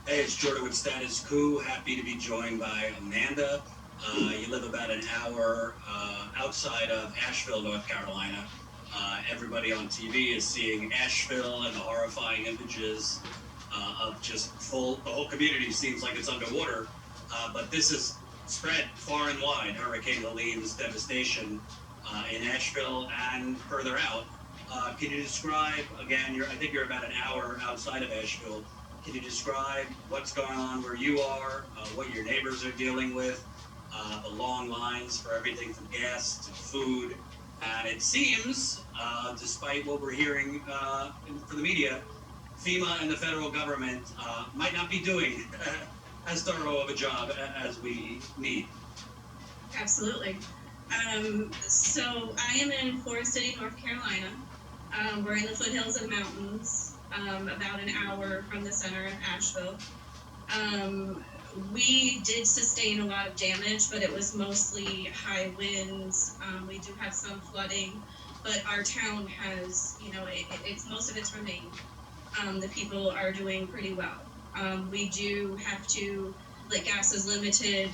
Hey, it's Jordan with Status Coup. Happy to be joined by Amanda. You live about an hour outside of Asheville, North Carolina. Everybody on TV is seeing Asheville and the horrifying images of just the whole community seems like it's underwater. But this is spread far and wide. Hurricane Helene's devastation in Asheville and further out. Can you describe, again, I think you're about an hour outside of Asheville. Can you describe what's going on where you are, what your neighbors are dealing with, the long lines for everything from gas to food? And it seems, despite what we're hearing from the media, FEMA and the federal government might not be doing as thorough of a job as we need. Absolutely. So I am in Forest City, North Carolina. We're in the foothills of the mountains, about an hour from the center of Asheville. We did sustain a lot of damage, but it was mostly high winds. We do have some flooding, but our town has, most of it's remained. The people are doing pretty well. We do have to, gas is limited.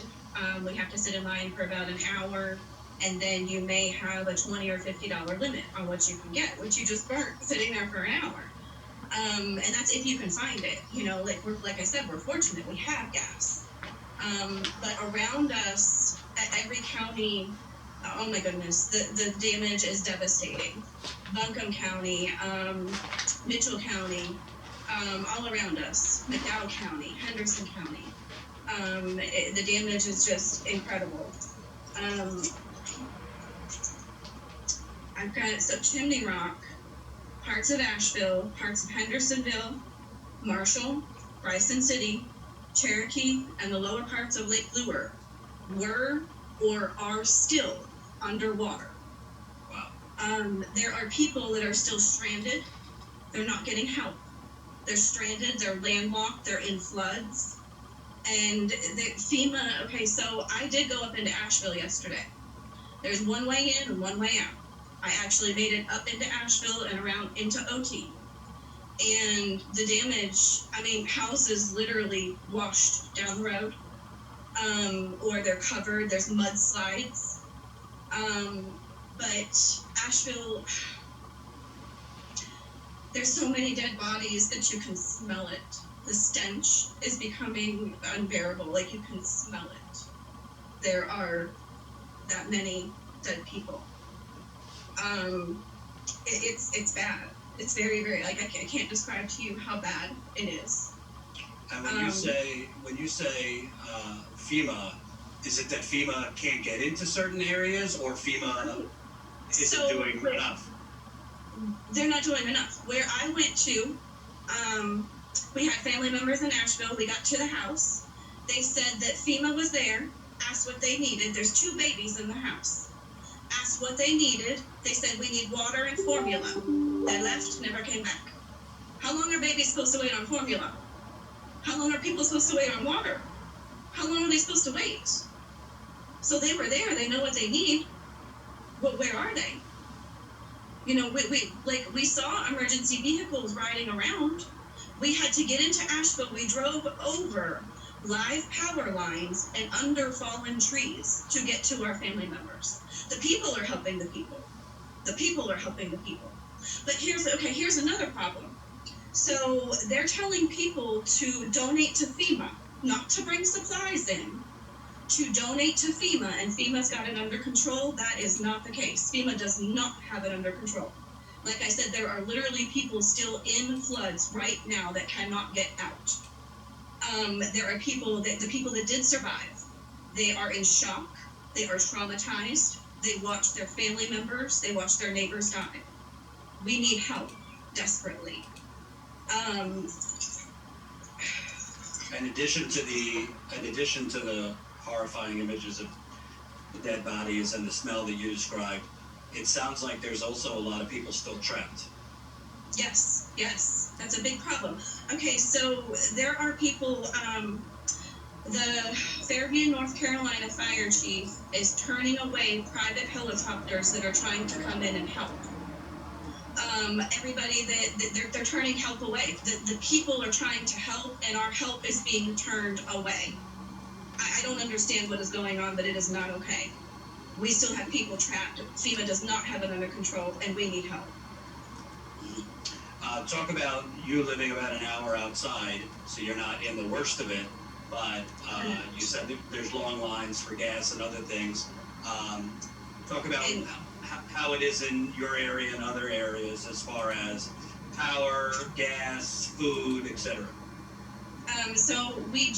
We have to sit in line for about an hour, and then you may have a $20 or $50 limit on what you can get, which you just burnt sitting there for an hour. And that's if you can find it. Like I said, we're fortunate we have gas. But around us, at every county, oh my goodness, the damage is devastating. Buncombe County, Mitchell County, all around us, McDowell County, Henderson County. The damage is just incredible. I've got Chimney Rock, parts of Asheville, parts of Hendersonville, Marshall, Bryson City, Cherokee, and the lower parts of Lake Lure were or are still underwater. Wow. There are people that are still stranded. They're not getting help. They're stranded, they're landlocked, they're in floods. And FEMA, okay, so I did go up into Asheville yesterday. There's one way in and one way out. I actually made it up into Asheville and around into OT. And the damage, houses literally washed down the road, or they're covered, there's mudslides. But Asheville, there's so many dead bodies that you can smell it. The stench is becoming unbearable, you can smell it. There are that many dead people. It's bad. It's very, very, I can't describe to you how bad it is. And when you say FEMA, is it that FEMA can't get into certain areas, or FEMA isn't doing enough? They're not doing enough. Where I went to, we had family members in Asheville. We got to the house. They said that FEMA was there, asked what they needed. There's 2 babies in the house. Asked what they needed. They said, we need water and formula. They left, never came back. How long are babies supposed to wait on formula? How long are people supposed to wait on water? How long are they supposed to wait? So they were there, they know what they need. But where are they? We saw emergency vehicles riding around. We had to get into Asheville. We drove over live power lines and under fallen trees to get to our family members. The people are helping the people. The people are helping the people. But here's another problem. So they're telling people to donate to FEMA, not to bring supplies in, to donate to FEMA, and FEMA's got it under control. That is not the case. FEMA does not have it under control. Like I said, there are literally people still in floods right now that cannot get out. There are people the people that did survive, they are in shock, they are traumatized, they watch their family members, they watch their neighbors die. We need help, desperately. In addition to the horrifying images of the dead bodies and the smell that you described, it sounds like there's also a lot of people still trapped. Yes, that's a big problem. Okay, so there are people, the Fairview, North Carolina fire chief is turning away private helicopters that are trying to come in and help. everybody that they're turning help away. The people are trying to help, and our help is being turned away. I don't understand what is going on, but it is not okay. We still have people trapped. FEMA does not have it under control, and we need help. Talk about you living about an hour outside, so you're not in the worst of it, but you said that there's long lines for gas and other things. Talk about how it is in your area and other areas as far as power, gas, food, etc. So we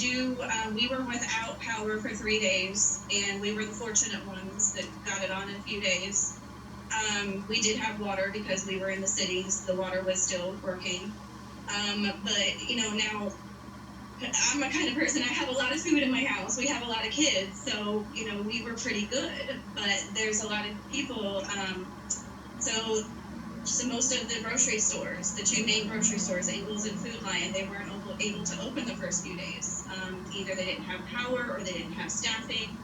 were without power for 3 days, and we were the fortunate ones that got it on in a few days. We did have water because we were in the cities. The water was still working. But, now I'm a kind of person, I have a lot of food in my house. We have a lot of kids, so, we were pretty good. But there's a lot of people, so most of the grocery stores, the two main grocery stores, Ingles and Food Lion, they weren't able to open the first few days. Either they didn't have power or they didn't have staffing.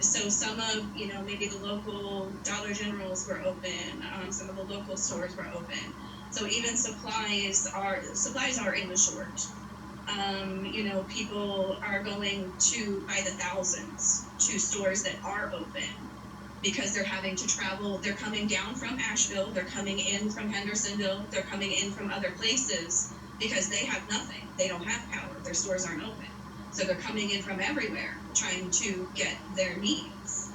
So some of, maybe the local Dollar Generals were open. Some of the local stores were open. So even supplies are in the short. People are going to by the thousands to stores that are open because they're having to travel. They're coming down from Asheville. They're coming in from Hendersonville. They're coming in from other places because they have nothing. They don't have power. Their stores aren't open. So they're coming in from everywhere trying to get their needs.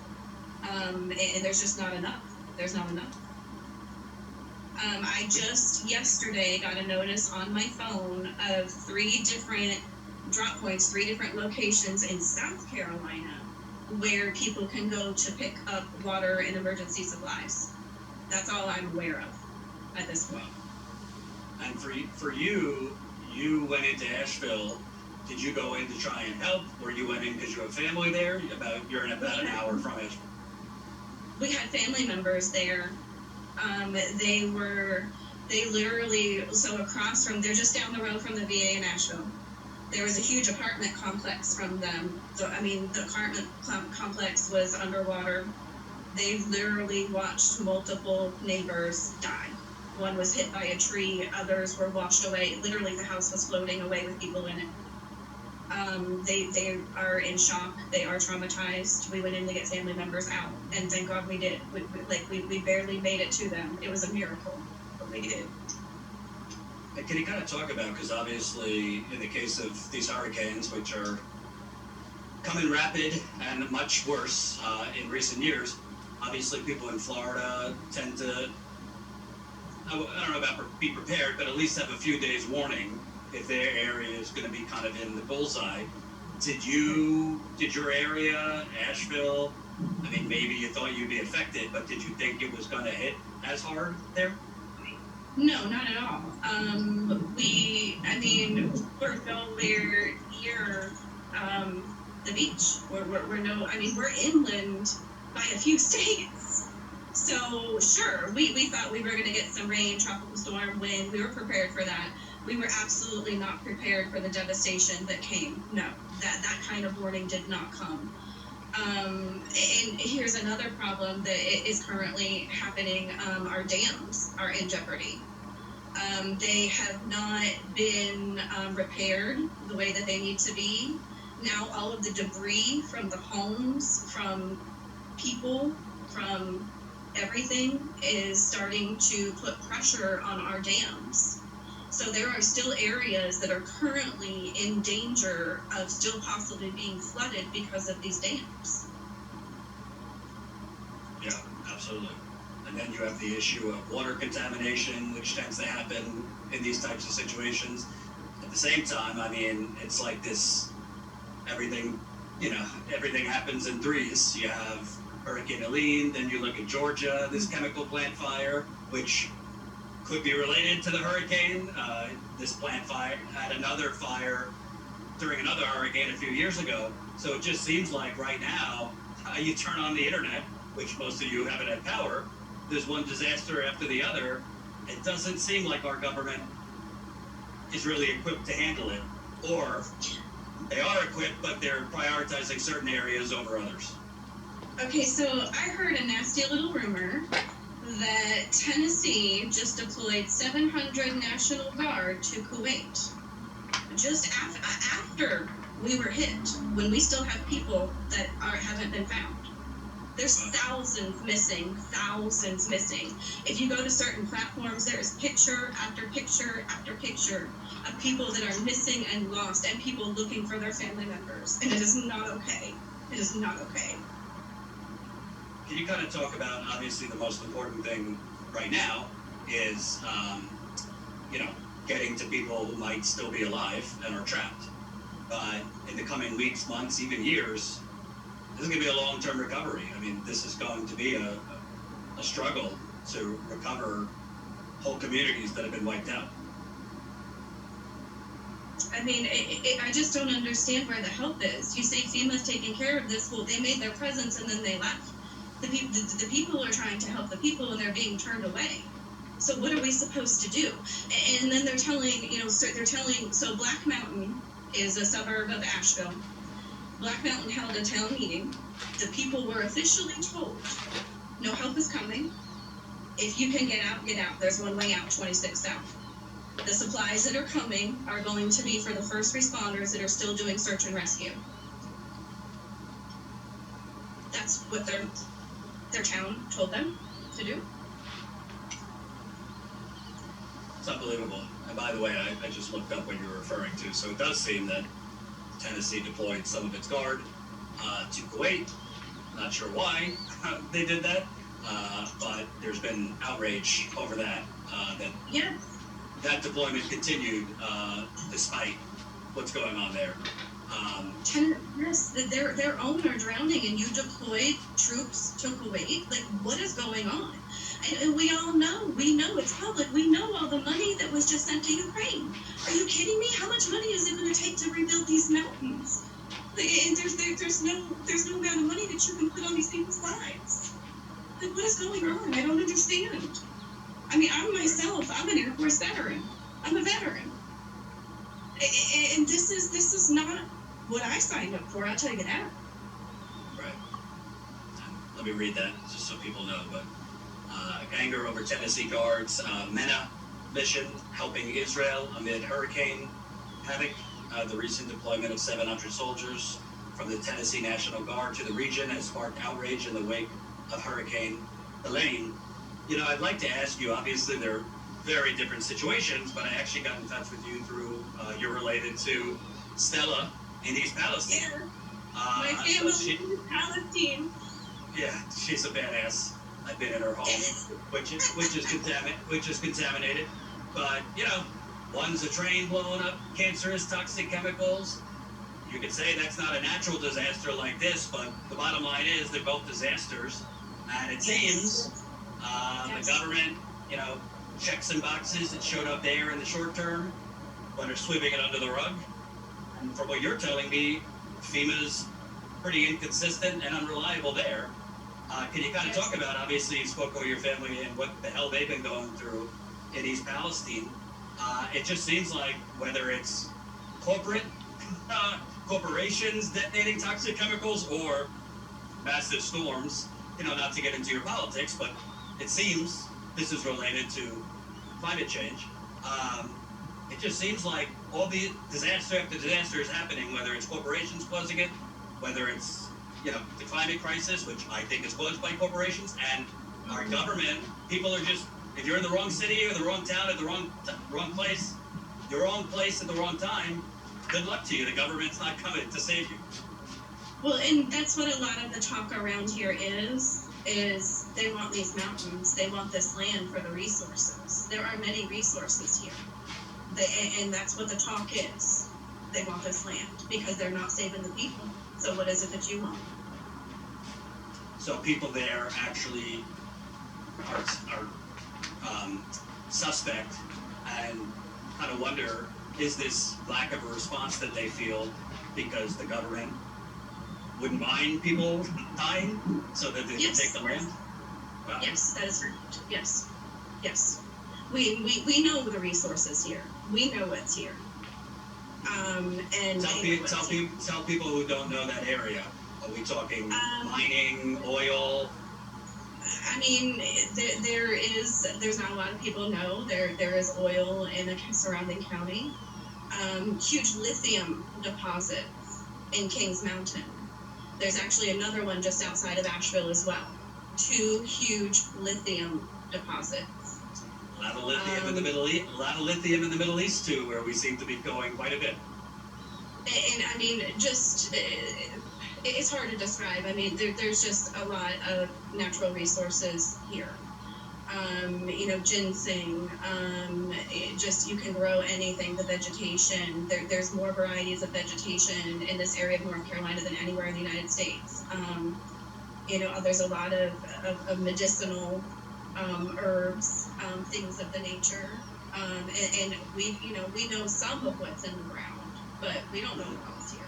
And there's just not enough. There's not enough. I just yesterday got a notice on my phone of 3 different drop points, 3 different locations in South Carolina where people can go to pick up water and emergency supplies. That's all I'm aware of at this point. And for you, you went into Asheville. Did you go in to try and help, or you went in because you have family there? You're in about an hour from Asheville. We had family members there. They literally, so across from, they're just down the road from the VA in Asheville. There was a huge apartment complex from them. So, the apartment complex was underwater. They literally watched multiple neighbors die. One was hit by a tree, others were washed away. Literally, the house was floating away with people in it. They are in shock. They are traumatized. We went in to get family members out, and thank God we did. We barely made it to them. It was a miracle, but we did. And can you kind of talk about, because obviously in the case of these hurricanes, which are coming rapid and much worse in recent years, obviously people in Florida tend to, I don't know about be prepared, but at least have a few days warning if their area is going to be kind of in the bullseye. Did your area, Asheville, maybe you thought you'd be affected, but did you think it was going to hit as hard there? No, not at all. We're nowhere near the beach. We're inland by a few states. So sure, we thought we were going to get some rain, tropical storm, wind. We were prepared for that. We were absolutely not prepared for the devastation that came. No, that kind of warning did not come. And here's another problem that is currently happening. Our dams are in jeopardy. They have not been repaired the way that they need to be. Now all of the debris from the homes, from people, from everything is starting to put pressure on our dams. So there are still areas that are currently in danger of still possibly being flooded because of these dams. Yeah, absolutely. And then you have the issue of water contamination, which tends to happen in these types of situations. At the same time, it's like this, everything happens in threes. You have Hurricane Helene, then you look at Georgia, this chemical plant fire, which could be related to the hurricane. This plant fire had another fire during another hurricane a few years ago. So it just seems like right now, you turn on the internet, which most of you haven't had power, there's one disaster after the other. It doesn't seem like our government is really equipped to handle it. Or they are equipped, but they're prioritizing certain areas over others. Okay, so I heard a nasty little rumor that Tennessee just deployed 700 National Guard to Kuwait. Just after we were hit, when we still have people that haven't been found. There's thousands missing. If you go to certain platforms, there is picture after picture after picture of people that are missing and lost, and people looking for their family members. And it is not okay. It is not okay. Can you kind of talk about, obviously, the most important thing right now is, getting to people who might still be alive and are trapped. But in the coming weeks, months, even years, this is going to be a long-term recovery. I mean, this is going to be a struggle to recover whole communities that have been wiped out. I mean, I just don't understand where the help is. You say FEMA's taking care of this. Well, they made their presence and then they left. The people are trying to help the people and they're being turned away. So what are we supposed to do? And then they're telling, so Black Mountain is a suburb of Asheville. Black Mountain held a town meeting. The people were officially told, no help is coming. If you can get out, get out. There's one way out, 26 South. The supplies that are coming are going to be for the first responders that are still doing search and rescue. That's what their town told them to do. It's unbelievable. And by the way, I just looked up what you were referring to. So it does seem that Tennessee deployed some of its guard to Kuwait. Not sure why they did that, but there's been outrage over that. That deployment continued despite what's going on there. Yes, their own are drowning, and you deployed troops to Kuwait. Like, what is going on? And we all know, it's public. We know all the money that was just sent to Ukraine. Are you kidding me? How much money is it going to take to rebuild these mountains? And there's no amount of money that you can put on these people's lives. Like, what is going on? I don't understand. I mean, I'm an Air Force veteran. I'm a veteran. And this is not what I signed up for, I'll tell you that. Right. Let me read that just so people know. But anger over Tennessee Guards, MENA mission helping Israel amid hurricane havoc. The recent deployment of 700 soldiers from the Tennessee National Guard to the region has sparked outrage in the wake of Hurricane Helene. I'd like to ask you, obviously they're very different situations, but I actually got in touch with you through, you're related to Stella in East Palestine. Yeah. My family is Palestine. Yeah, she's a badass. I've been in her home, which is contaminated. But one's a train blowing up cancerous, toxic chemicals. You could say that's not a natural disaster like this, but the bottom line is they're both disasters. And it seems the government, checks and boxes that showed up there in the short term, but are sweeping it under the rug. And from what you're telling me, FEMA's pretty inconsistent and unreliable there. Can you kind of talk about, obviously you spoke with your family and what the hell they've been going through in East Palestine. It just seems like whether it's corporations detonating toxic chemicals or massive storms, not to get into your politics, but it seems this is related to climate change. It just seems like all the disaster after disaster is happening, whether it's corporations causing it, whether it's the climate crisis, which I think is caused by corporations, and our government. People are just, if you're in the wrong city or the wrong town at the wrong place, your wrong place at the wrong time, good luck to you. The government's not coming to save you. Well, and that's what a lot of the talk around here is they want these mountains, they want this land for the resources. There are many resources here. And that's what the talk is. They want this land because they're not saving the people. So what is it that you want? So people there actually are suspect and kind of wonder, is this lack of a response that they feel because the government wouldn't mind people dying so that they can take the land? Wow. Yes, that is correct. Yes. We know the resources here. We know what's here. And tell people who don't know that area. Are we talking mining, oil? I mean, there's not a lot of people know there is oil in the surrounding county. Huge lithium deposits in Kings Mountain. There's actually another one just outside of Asheville as well. 2 huge lithium deposits. A lot of lithium in the Middle East. A lot of lithium in the Middle East too, where we seem to be going quite a bit. And I mean, just it's hard to describe. I mean, there's just a lot of natural resources here. Ginseng. You can grow anything. The vegetation. There's more varieties of vegetation in this area of North Carolina than anywhere in the United States. There's a lot of medicinal herbs, things of the nature. And we know some of what's in the ground, but we don't know what else here.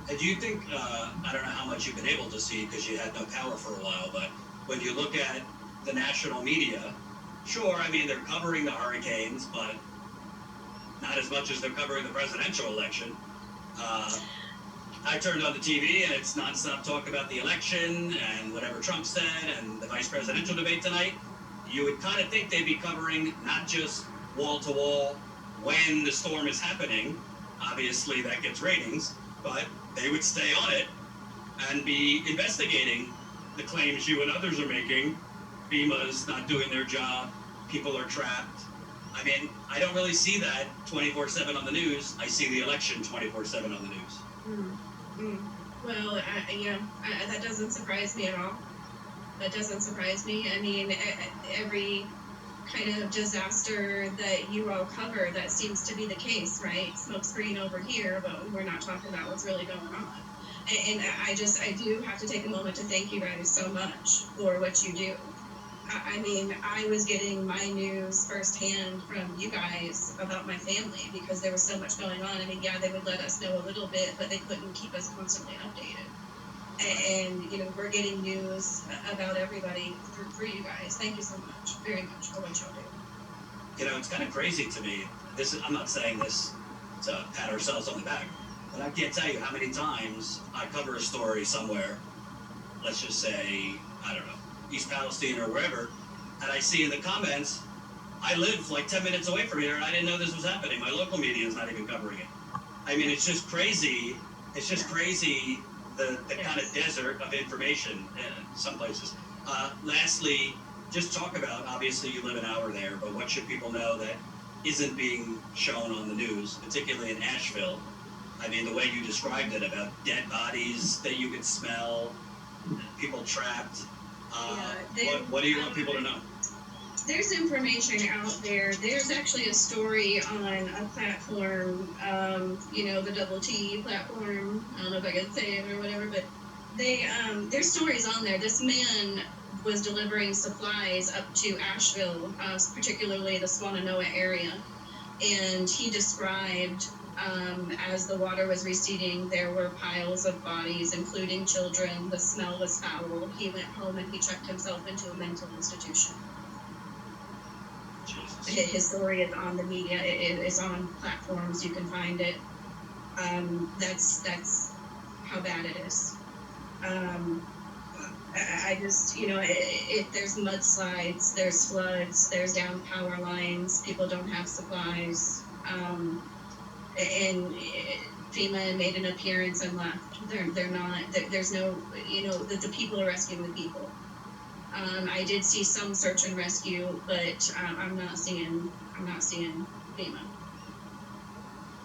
And do you think, I don't know how much you've been able to see because you had no power for a while, but when you look at the national media, sure, I mean, they're covering the hurricanes, but not as much as they're covering the presidential election. I turned on the TV and it's nonstop talk about the election and whatever Trump said and the vice presidential debate tonight. You would kind of think they'd be covering not just wall to wall when the storm is happening. Obviously, that gets ratings, but they would stay on it and be investigating the claims you and others are making. FEMA's not doing their job. People are trapped. I mean, I don't really see that 24/7 on the news. I see the election 24/7 on the news. Well, that doesn't surprise me at all. That doesn't surprise me. I mean, every kind of disaster that you all cover, that seems to be the case, right? Smoke screen over here, but we're not talking about what's really going on. And I do have to take a moment to thank you guys so much for what you do. I mean, I was getting my news firsthand from you guys about my family because there was so much going on. I mean, yeah, they would let us know a little bit, but they couldn't keep us constantly updated. And we're getting news about everybody through you guys. Thank you so much, very much, for what y'all do. It's kind of crazy to me. I'm not saying this to pat ourselves on the back, but I can't tell you how many times I cover a story somewhere, let's just say, I don't know, East Palestine or wherever, and I see in the comments, I live like 10 minutes away from here and I didn't know this was happening. My local media is not even covering it. I mean, it's just crazy. It's just crazy, the kind of desert of information in some places. Lastly, just talk about, obviously you live an hour there, but what should people know that isn't being shown on the news, particularly in Asheville? I mean, the way you described it about dead bodies that you could smell, people trapped. What do you want people to know? There's information out there. There's actually a story on a platform, the Double T platform. I don't know if I can say it or whatever, but there's stories on there. This man was delivering supplies up to Asheville, particularly the Swannanoa area, and he described as the water was receding, there were piles of bodies, including children. The smell was foul. He went home and he checked himself into a mental institution. Jesus. His story is on the media. It is on platforms. You can find it. That's how bad it is. I just, there's mudslides, there's floods, there's down power lines. People don't have supplies. And FEMA made an appearance and left. They're not. There's no. The people are rescuing the people. I did see some search and rescue, but I'm not seeing FEMA.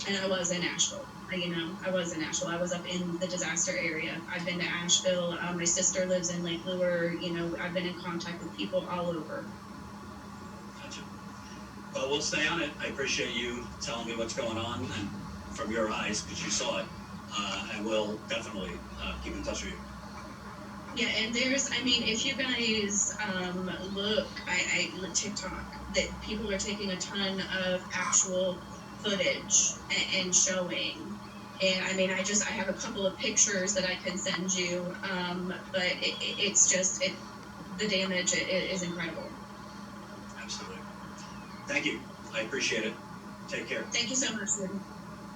And I was in Asheville. I was in Asheville. I was up in the disaster area. I've been to Asheville. My sister lives in Lake Lure. I've been in contact with people all over. Gotcha. Well, we'll stay on it. I appreciate you telling me what's going on and from your eyes because you saw it. And we'll definitely keep in touch with you. Yeah, and if you guys look, I TikTok, that people are taking a ton of actual footage and showing. And I have a couple of pictures that I can send you, but it's just the damage is incredible. Absolutely. Thank you. I appreciate it. Take care. Thank you so much, Jordan.